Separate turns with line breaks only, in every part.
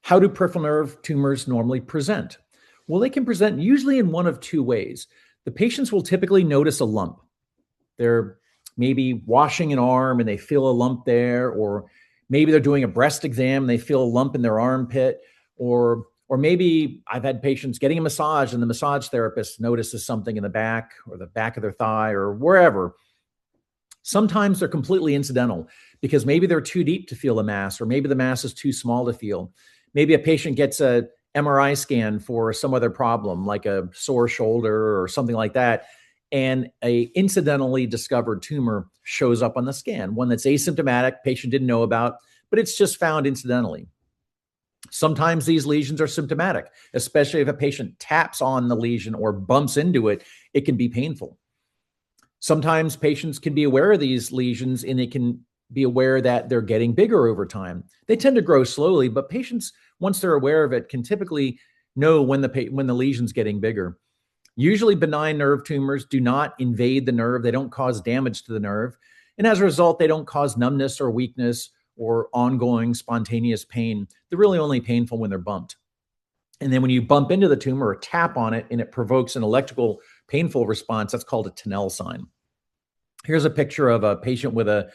How do peripheral nerve tumors normally present? Well, they can present usually in one of two ways. The patients will typically notice a lump. They're maybe washing an arm and they feel a lump there, or maybe they're doing a breast exam and they feel a lump in their armpit, or maybe I've had patients getting a massage and the massage therapist notices something in the back or the back of their thigh or wherever. Sometimes they're completely incidental because maybe they're too deep to feel the mass, or maybe the mass is too small to feel. Maybe a patient gets a MRI scan for some other problem, like a sore shoulder or something like that, and a incidentally discovered tumor shows up on the scan, one that's asymptomatic, patient didn't know about, but it's just found incidentally. Sometimes these lesions are symptomatic, especially if a patient taps on the lesion or bumps into it, it can be painful. Sometimes patients can be aware of these lesions and they can be aware that they're getting bigger over time. They tend to grow slowly, but patients, once they're aware of it, can typically know when the lesion's getting bigger. Usually benign nerve tumors do not invade the nerve. They don't cause damage to the nerve. And as a result, they don't cause numbness or weakness or ongoing spontaneous pain. They're really only painful when they're bumped. And then when you bump into the tumor or tap on it and it provokes an electrical painful response, that's called a Tinel sign. Here's a picture of a patient with a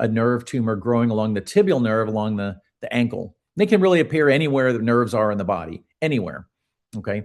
nerve tumor growing along the tibial nerve along the ankle. They can really appear anywhere the nerves are in the body, anywhere. Okay.